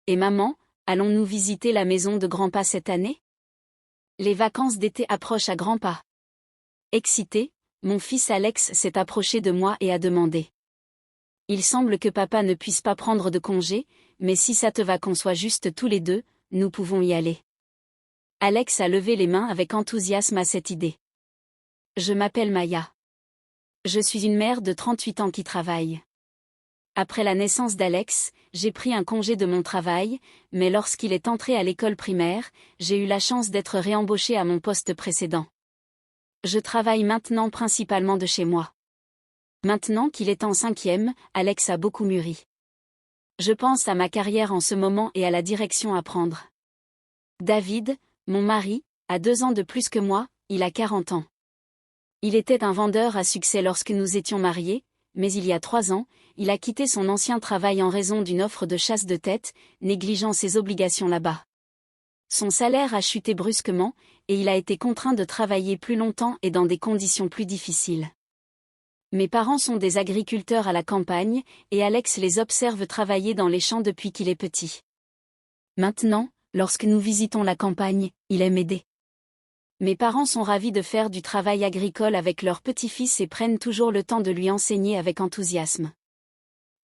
Et maman, allons-nous visiter la maison de grand-pa cette année? Les vacances d'été approchent à grands pas. Excité, mon fils Alex s'est approché de moi et a demandé. Il semble que papa ne puisse pas prendre de congé, mais si ça te va qu'on soit juste tous les deux, nous pouvons y aller. Alex a levé les mains avec enthousiasme à cette idée. Je m'appelle Maya. Je suis une mère de 38 ans qui travaille. Après la naissance d'Alex, j'ai pris un congé de mon travail, mais lorsqu'il est entré à l'école primaire, j'ai eu la chance d'être réembauchée à mon poste précédent. Je travaille maintenant principalement de chez moi. Maintenant qu'il est en 5e, Alex a beaucoup mûri. Je pense à ma carrière en ce moment et à la direction à prendre. David, mon mari, a 2 ans de plus que moi, il a 40 ans. Il était un vendeur à succès lorsque nous étions mariés, mais il y a 3 ans, il a quitté son ancien travail en raison d'une offre de chasse de tête, négligeant ses obligations là-bas. Son salaire a chuté brusquement, et il a été contraint de travailler plus longtemps et dans des conditions plus difficiles. Mes parents sont des agriculteurs à la campagne, et Alex les observe travailler dans les champs depuis qu'il est petit. Maintenant, lorsque nous visitons la campagne, il aime aider. Mes parents sont ravis de faire du travail agricole avec leur petit-fils et prennent toujours le temps de lui enseigner avec enthousiasme.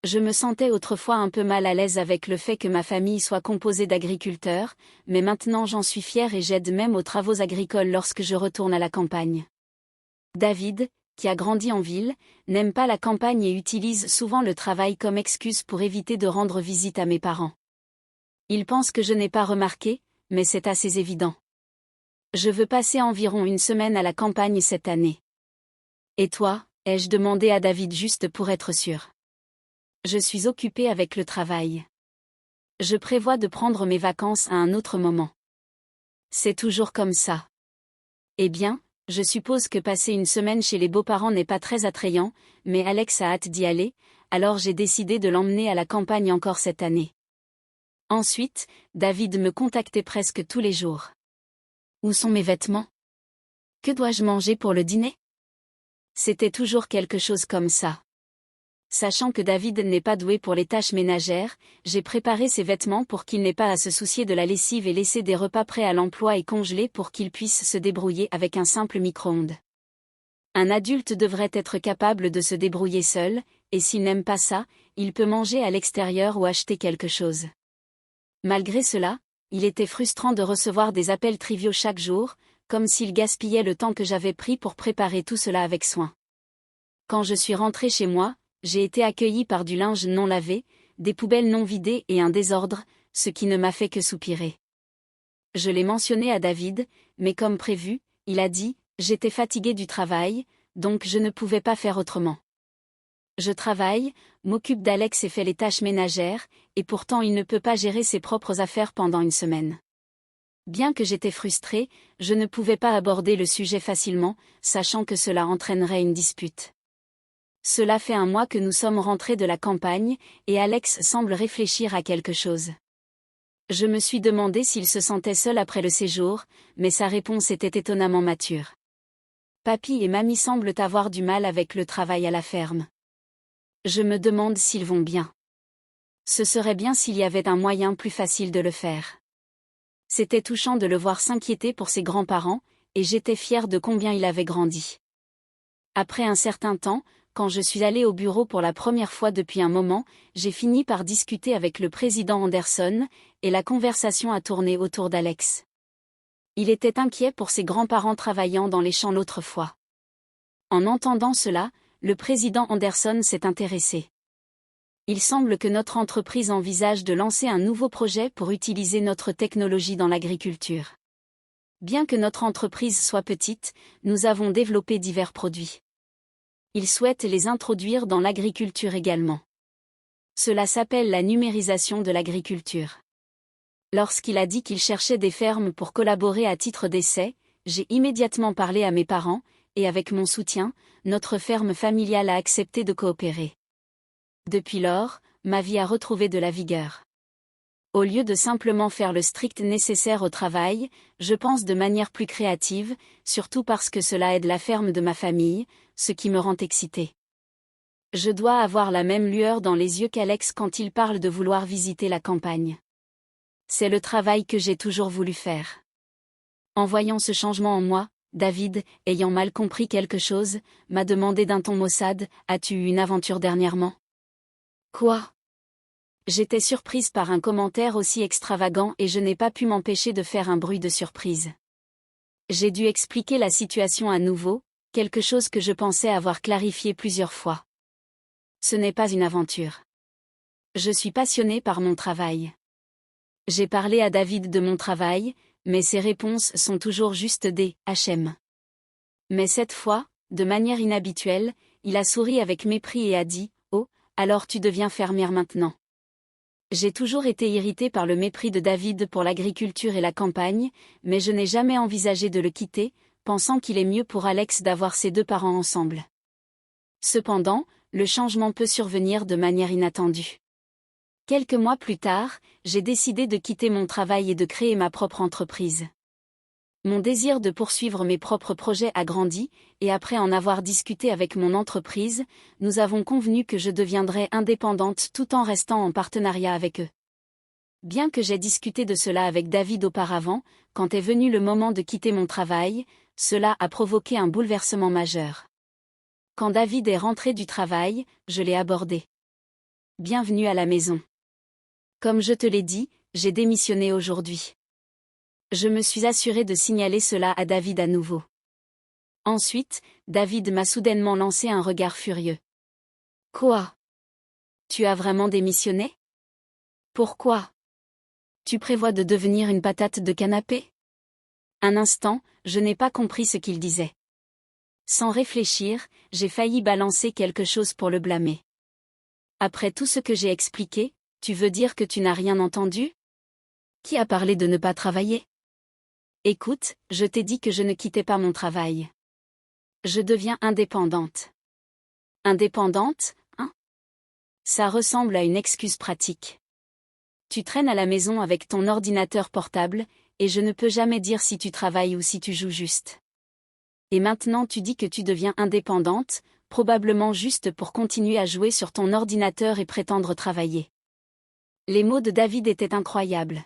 Je me sentais autrefois un peu mal à l'aise avec le fait que ma famille soit composée d'agriculteurs, mais maintenant j'en suis fière et j'aide même aux travaux agricoles lorsque je retourne à la campagne. David, qui a grandi en ville, n'aime pas la campagne et utilise souvent le travail comme excuse pour éviter de rendre visite à mes parents. Il pense que je n'ai pas remarqué, mais c'est assez évident. Je veux passer environ 1 semaine à la campagne cette année. Et toi, ai-je demandé à David juste pour être sûr. Je suis occupée avec le travail. Je prévois de prendre mes vacances à un autre moment. C'est toujours comme ça. Eh bien, je suppose que passer 1 semaine chez les beaux-parents n'est pas très attrayant, mais Alex a hâte d'y aller, alors j'ai décidé de l'emmener à la campagne encore cette année. Ensuite, David me contactait presque tous les jours. Où sont mes vêtements? Que dois-je manger pour le dîner? C'était toujours quelque chose comme ça. Sachant que David n'est pas doué pour les tâches ménagères, j'ai préparé ses vêtements pour qu'il n'ait pas à se soucier de la lessive et laisser des repas prêts à l'emploi et congelés pour qu'il puisse se débrouiller avec un simple micro-ondes. Un adulte devrait être capable de se débrouiller seul, et s'il n'aime pas ça, il peut manger à l'extérieur ou acheter quelque chose. Malgré cela, il était frustrant de recevoir des appels triviaux chaque jour, comme s'il gaspillait le temps que j'avais pris pour préparer tout cela avec soin. Quand je suis rentrée chez moi, j'ai été accueillie par du linge non lavé, des poubelles non vidées et un désordre, ce qui ne m'a fait que soupirer. Je l'ai mentionné à David, mais comme prévu, il a dit « J'étais fatiguée du travail, donc je ne pouvais pas faire autrement. Je travaille, m'occupe d'Alex et fais les tâches ménagères, et pourtant il ne peut pas gérer ses propres affaires pendant 1 semaine. » Bien que j'étais frustrée, je ne pouvais pas aborder le sujet facilement, sachant que cela entraînerait une dispute. Cela fait 1 mois que nous sommes rentrés de la campagne, et Alex semble réfléchir à quelque chose. Je me suis demandé s'il se sentait seul après le séjour, mais sa réponse était étonnamment mature. Papy et mamie semblent avoir du mal avec le travail à la ferme. Je me demande s'ils vont bien. Ce serait bien s'il y avait un moyen plus facile de le faire. C'était touchant de le voir s'inquiéter pour ses grands-parents, et j'étais fière de combien il avait grandi. Après un certain temps, quand je suis allée au bureau pour la première fois depuis un moment, j'ai fini par discuter avec le président Anderson, et la conversation a tourné autour d'Alex. Il était inquiet pour ses grands-parents travaillant dans les champs l'autre fois. En entendant cela, le président Anderson s'est intéressé. Il semble que notre entreprise envisage de lancer un nouveau projet pour utiliser notre technologie dans l'agriculture. Bien que notre entreprise soit petite, nous avons développé divers produits. Il souhaite les introduire dans l'agriculture également. Cela s'appelle la numérisation de l'agriculture. Lorsqu'il a dit qu'il cherchait des fermes pour collaborer à titre d'essai, j'ai immédiatement parlé à mes parents, et avec mon soutien, notre ferme familiale a accepté de coopérer. Depuis lors, ma vie a retrouvé de la vigueur. Au lieu de simplement faire le strict nécessaire au travail, je pense de manière plus créative, surtout parce que cela aide la ferme de ma famille, ce qui me rend excitée. Je dois avoir la même lueur dans les yeux qu'Alex quand il parle de vouloir visiter la campagne. C'est le travail que j'ai toujours voulu faire. En voyant ce changement en moi, David, ayant mal compris quelque chose, m'a demandé d'un ton maussade, « As-tu eu une aventure dernièrement ?» Quoi? J'étais surprise par un commentaire aussi extravagant et je n'ai pas pu m'empêcher de faire un bruit de surprise. J'ai dû expliquer la situation à nouveau, quelque chose que je pensais avoir clarifié plusieurs fois. Ce n'est pas une aventure. Je suis passionnée par mon travail. J'ai parlé à David de mon travail, mais ses réponses sont toujours juste des « HM ». Mais cette fois, de manière inhabituelle, il a souri avec mépris et a dit « Oh, alors tu deviens fermière maintenant ». J'ai toujours été irritée par le mépris de David pour l'agriculture et la campagne, mais je n'ai jamais envisagé de le quitter, pensant qu'il est mieux pour Alex d'avoir ses deux parents ensemble. Cependant, le changement peut survenir de manière inattendue. Quelques mois plus tard, j'ai décidé de quitter mon travail et de créer ma propre entreprise. Mon désir de poursuivre mes propres projets a grandi, et après en avoir discuté avec mon entreprise, nous avons convenu que je deviendrais indépendante tout en restant en partenariat avec eux. Bien que j'aie discuté de cela avec David auparavant, quand est venu le moment de quitter mon travail, cela a provoqué un bouleversement majeur. Quand David est rentré du travail, je l'ai abordé. Bienvenue à la maison. Comme je te l'ai dit, j'ai démissionné aujourd'hui. Je me suis assurée de signaler cela à David à nouveau. Ensuite, David m'a soudainement lancé un regard furieux. Quoi? Tu as vraiment démissionné? Pourquoi? Tu prévois de devenir une patate de canapé? Un instant, je n'ai pas compris ce qu'il disait. Sans réfléchir, j'ai failli balancer quelque chose pour le blâmer. Après tout ce que j'ai expliqué, tu veux dire que tu n'as rien entendu? Qui a parlé de ne pas travailler? Écoute, je t'ai dit que je ne quittais pas mon travail. Je deviens indépendante. Indépendante, hein? Ça ressemble à une excuse pratique. Tu traînes à la maison avec ton ordinateur portable, et je ne peux jamais dire si tu travailles ou si tu joues juste. Et maintenant tu dis que tu deviens indépendante, probablement juste pour continuer à jouer sur ton ordinateur et prétendre travailler. Les mots de David étaient incroyables.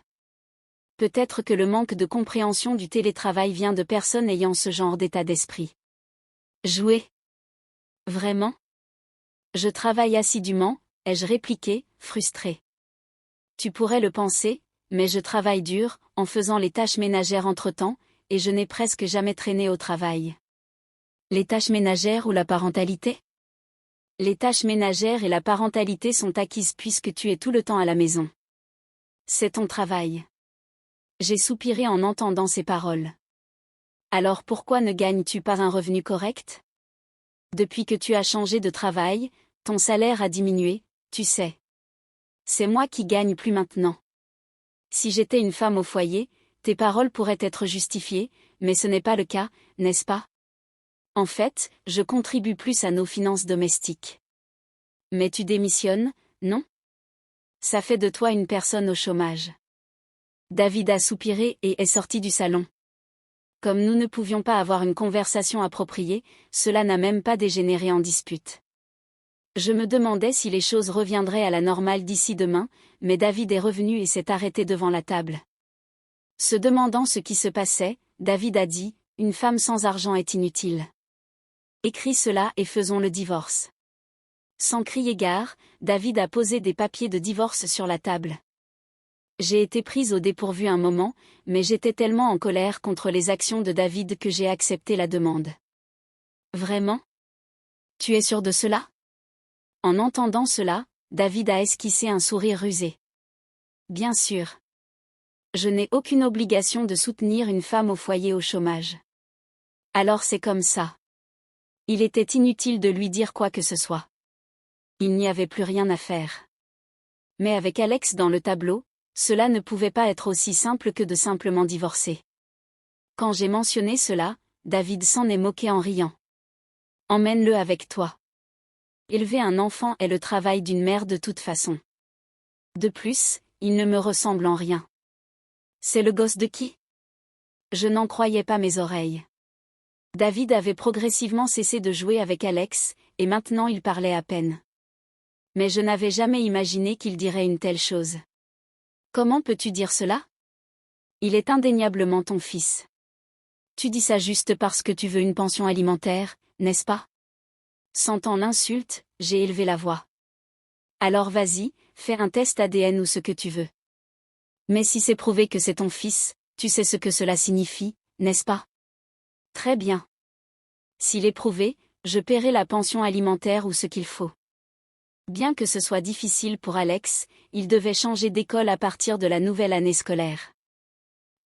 Peut-être que le manque de compréhension du télétravail vient de personnes ayant ce genre d'état d'esprit. Jouer? Vraiment? Je travaille assidûment, ai-je répliqué, frustrée. Tu pourrais le penser, mais je travaille dur, en faisant les tâches ménagères entre-temps, et je n'ai presque jamais traîné au travail. Les tâches ménagères ou la parentalité? Les tâches ménagères et la parentalité sont acquises puisque tu es tout le temps à la maison. C'est ton travail. J'ai soupiré en entendant ces paroles. Alors pourquoi ne gagnes-tu pas un revenu correct? Depuis que tu as changé de travail, ton salaire a diminué, tu sais. C'est moi qui gagne plus maintenant. Si j'étais une femme au foyer, tes paroles pourraient être justifiées, mais ce n'est pas le cas, n'est-ce pas? En fait, je contribue plus à nos finances domestiques. Mais tu démissionnes, non? Ça fait de toi une personne au chômage. David a soupiré et est sorti du salon. Comme nous ne pouvions pas avoir une conversation appropriée, cela n'a même pas dégénéré en dispute. Je me demandais si les choses reviendraient à la normale d'ici demain, mais David est revenu et s'est arrêté devant la table. Se demandant ce qui se passait, David a dit, « Une femme sans argent est inutile. Écris cela et faisons le divorce. » Sans crier gare, David a posé des papiers de divorce sur la table. J'ai été prise au dépourvu un moment, mais j'étais tellement en colère contre les actions de David que j'ai accepté la demande. Vraiment? Tu es sûr de cela? En entendant cela, David a esquissé un sourire rusé. Bien sûr. Je n'ai aucune obligation de soutenir une femme au foyer au chômage. Alors c'est comme ça. Il était inutile de lui dire quoi que ce soit. Il n'y avait plus rien à faire. Mais avec Alex dans le tableau, cela ne pouvait pas être aussi simple que de simplement divorcer. Quand j'ai mentionné cela, David s'en est moqué en riant. Emmène-le avec toi. Élever un enfant est le travail d'une mère de toute façon. De plus, il ne me ressemble en rien. C'est le gosse de qui? Je n'en croyais pas mes oreilles. David avait progressivement cessé de jouer avec Alex, et maintenant il parlait à peine. Mais je n'avais jamais imaginé qu'il dirait une telle chose. Comment peux-tu dire cela? Il est indéniablement ton fils. Tu dis ça juste parce que tu veux une pension alimentaire, n'est-ce pas? Sentant l'insulte, j'ai élevé la voix. Alors vas-y, fais un test ADN ou ce que tu veux. Mais si c'est prouvé que c'est ton fils, tu sais ce que cela signifie, n'est-ce pas? Très bien. S'il est prouvé, je paierai la pension alimentaire ou ce qu'il faut. Bien que ce soit difficile pour Alex, il devait changer d'école à partir de la nouvelle année scolaire.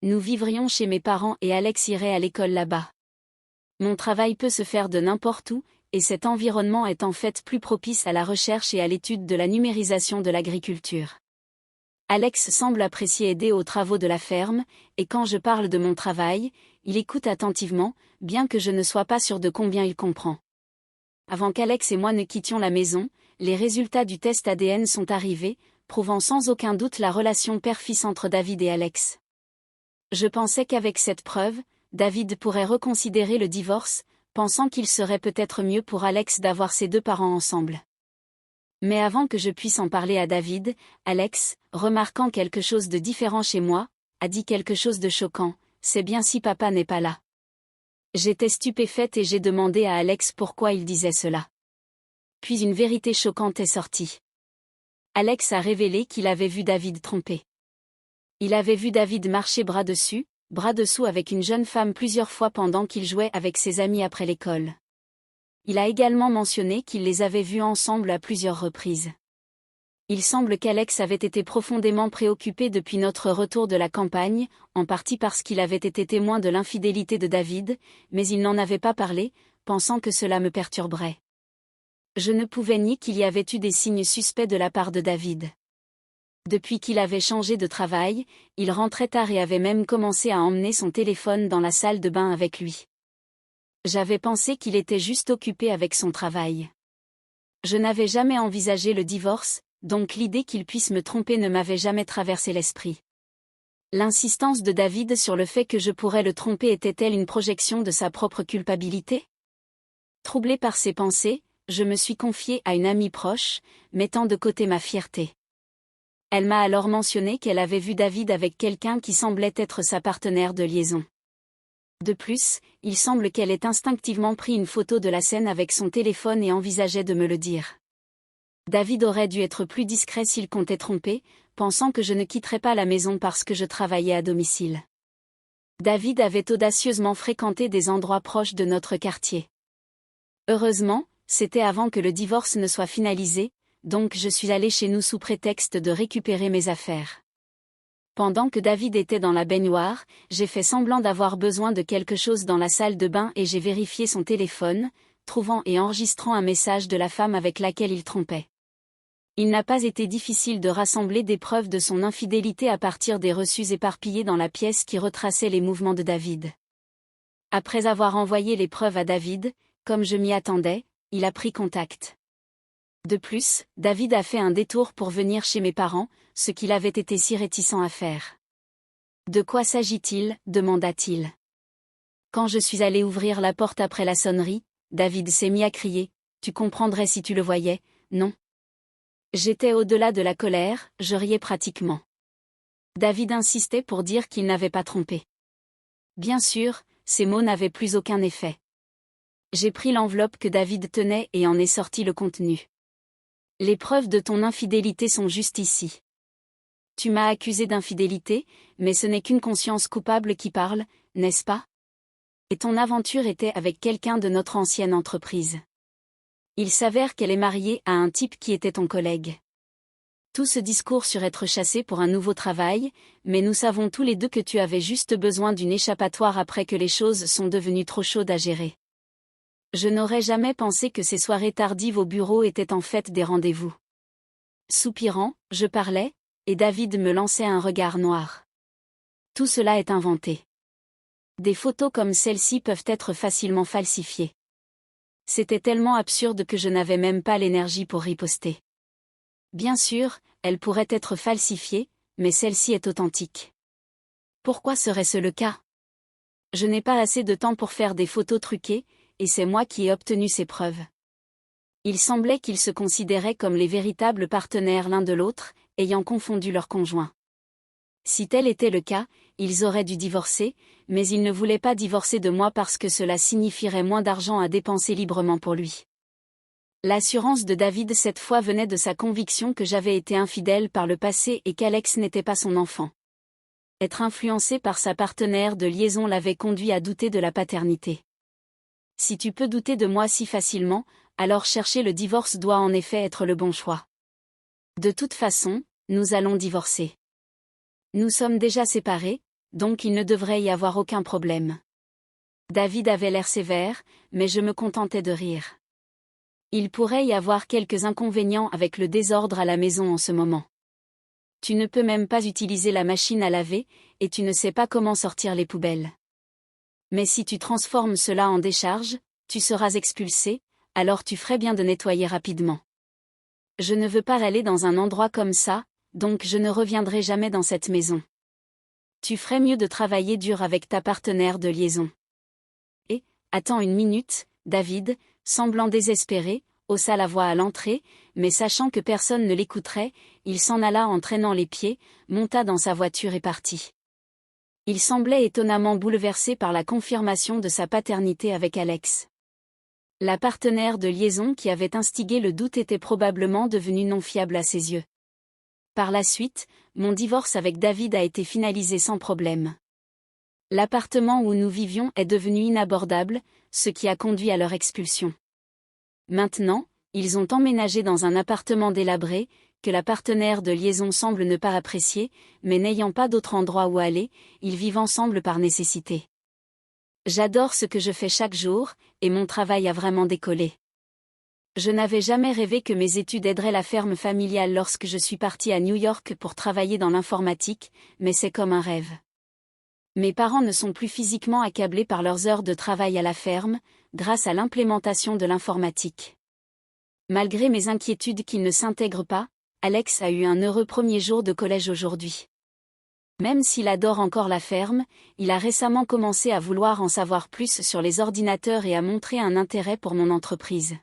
Nous vivrions chez mes parents et Alex irait à l'école là-bas. Mon travail peut se faire de n'importe où, et cet environnement est en fait plus propice à la recherche et à l'étude de la numérisation de l'agriculture. Alex semble apprécier aider aux travaux de la ferme, et quand je parle de mon travail, il écoute attentivement, bien que je ne sois pas sûr de combien il comprend. Avant qu'Alex et moi ne quittions la maison, les résultats du test ADN sont arrivés, prouvant sans aucun doute la relation père-fils entre David et Alex. Je pensais qu'avec cette preuve, David pourrait reconsidérer le divorce, pensant qu'il serait peut-être mieux pour Alex d'avoir ses deux parents ensemble. Mais avant que je puisse en parler à David, Alex, remarquant quelque chose de différent chez moi, a dit quelque chose de choquant: c'est bien si papa n'est pas là. J'étais stupéfaite et j'ai demandé à Alex pourquoi il disait cela. Puis une vérité choquante est sortie. Alex a révélé qu'il avait vu David tromper. Il avait vu David marcher bras dessus, bras dessous avec une jeune femme plusieurs fois pendant qu'il jouait avec ses amis après l'école. Il a également mentionné qu'il les avait vus ensemble à plusieurs reprises. Il semble qu'Alex avait été profondément préoccupé depuis notre retour de la campagne, en partie parce qu'il avait été témoin de l'infidélité de David, mais il n'en avait pas parlé, pensant que cela me perturberait. Je ne pouvais nier qu'il y avait eu des signes suspects de la part de David. Depuis qu'il avait changé de travail, il rentrait tard et avait même commencé à emmener son téléphone dans la salle de bain avec lui. J'avais pensé qu'il était juste occupé avec son travail. Je n'avais jamais envisagé le divorce, donc l'idée qu'il puisse me tromper ne m'avait jamais traversé l'esprit. L'insistance de David sur le fait que je pourrais le tromper était-elle une projection de sa propre culpabilité? Troublée par ces pensées, je me suis confiée à une amie proche, mettant de côté ma fierté. Elle m'a alors mentionné qu'elle avait vu David avec quelqu'un qui semblait être sa partenaire de liaison. De plus, il semble qu'elle ait instinctivement pris une photo de la scène avec son téléphone et envisageait de me le dire. David aurait dû être plus discret s'il comptait tromper, pensant que je ne quitterais pas la maison parce que je travaillais à domicile. David avait audacieusement fréquenté des endroits proches de notre quartier. Heureusement, c'était avant que le divorce ne soit finalisé, donc je suis allée chez nous sous prétexte de récupérer mes affaires. Pendant que David était dans la baignoire, j'ai fait semblant d'avoir besoin de quelque chose dans la salle de bain et j'ai vérifié son téléphone, trouvant et enregistrant un message de la femme avec laquelle il trompait. Il n'a pas été difficile de rassembler des preuves de son infidélité à partir des reçus éparpillés dans la pièce qui retraçaient les mouvements de David. Après avoir envoyé les preuves à David, comme je m'y attendais, il a pris contact. De plus, David a fait un détour pour venir chez mes parents, ce qu'il avait été si réticent à faire. « De quoi s'agit-il » demanda-t-il. Quand je suis allé ouvrir la porte après la sonnerie, David s'est mis à crier: « Tu comprendrais si tu le voyais, non ?» J'étais au-delà de la colère, je riais pratiquement. David insistait pour dire qu'il n'avait pas trompé. Bien sûr, ces mots n'avaient plus aucun effet. J'ai pris l'enveloppe que David tenait et en ai sorti le contenu. Les preuves de ton infidélité sont juste ici. Tu m'as accusé d'infidélité, mais ce n'est qu'une conscience coupable qui parle, n'est-ce pas? Et ton aventure était avec quelqu'un de notre ancienne entreprise. Il s'avère qu'elle est mariée à un type qui était ton collègue. Tout ce discours sur être chassé pour un nouveau travail, mais nous savons tous les deux que tu avais juste besoin d'une échappatoire après que les choses sont devenues trop chaudes à gérer. Je n'aurais jamais pensé que ces soirées tardives au bureau étaient en fait des rendez-vous. Soupirant, je parlais, et David me lançait un regard noir. Tout cela est inventé. Des photos comme celle-ci peuvent être facilement falsifiées. C'était tellement absurde que je n'avais même pas l'énergie pour riposter. Bien sûr, elle pourrait être falsifiée, mais celle-ci est authentique. Pourquoi serait-ce le cas? Je n'ai pas assez de temps pour faire des photos truquées, et c'est moi qui ai obtenu ces preuves. Il semblait qu'ils se considéraient comme les véritables partenaires l'un de l'autre, ayant confondu leurs conjoints. Si tel était le cas, ils auraient dû divorcer, mais ils ne voulaient pas divorcer de moi parce que cela signifierait moins d'argent à dépenser librement pour lui. L'assurance de David cette fois venait de sa conviction que j'avais été infidèle par le passé et qu'Alex n'était pas son enfant. Être influencé par sa partenaire de liaison l'avait conduit à douter de la paternité. Si tu peux douter de moi si facilement, alors chercher le divorce doit en effet être le bon choix. De toute façon, nous allons divorcer. Nous sommes déjà séparés, donc il ne devrait y avoir aucun problème. David avait l'air sévère, mais je me contentais de rire. Il pourrait y avoir quelques inconvénients avec le désordre à la maison en ce moment. Tu ne peux même pas utiliser la machine à laver, et tu ne sais pas comment sortir les poubelles. Mais si tu transformes cela en décharge, tu seras expulsé, alors tu ferais bien de nettoyer rapidement. Je ne veux pas aller dans un endroit comme ça, donc je ne reviendrai jamais dans cette maison. Tu ferais mieux de travailler dur avec ta partenaire de liaison. Et, attends une minute, David, semblant désespéré, haussa la voix à l'entrée, mais sachant que personne ne l'écouterait, il s'en alla en traînant les pieds, monta dans sa voiture et partit. Il semblait étonnamment bouleversé par la confirmation de sa paternité avec Alex. La partenaire de liaison qui avait instigé le doute était probablement devenue non fiable à ses yeux. Par la suite, mon divorce avec David a été finalisé sans problème. L'appartement où nous vivions est devenu inabordable, ce qui a conduit à leur expulsion. Maintenant, ils ont emménagé dans un appartement délabré, que la partenaire de liaison semble ne pas apprécier, mais n'ayant pas d'autre endroit où aller, ils vivent ensemble par nécessité. J'adore ce que je fais chaque jour, et mon travail a vraiment décollé. Je n'avais jamais rêvé que mes études aideraient la ferme familiale lorsque je suis partie à New York pour travailler dans l'informatique, mais c'est comme un rêve. Mes parents ne sont plus physiquement accablés par leurs heures de travail à la ferme, grâce à l'implémentation de l'informatique. Malgré mes inquiétudes qu'il ne s'intègre pas, Alex a eu un heureux premier jour de collège aujourd'hui. Même s'il adore encore la ferme, il a récemment commencé à vouloir en savoir plus sur les ordinateurs et à montrer un intérêt pour mon entreprise.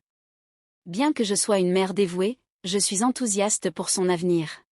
Bien que je sois une mère dévouée, je suis enthousiaste pour son avenir.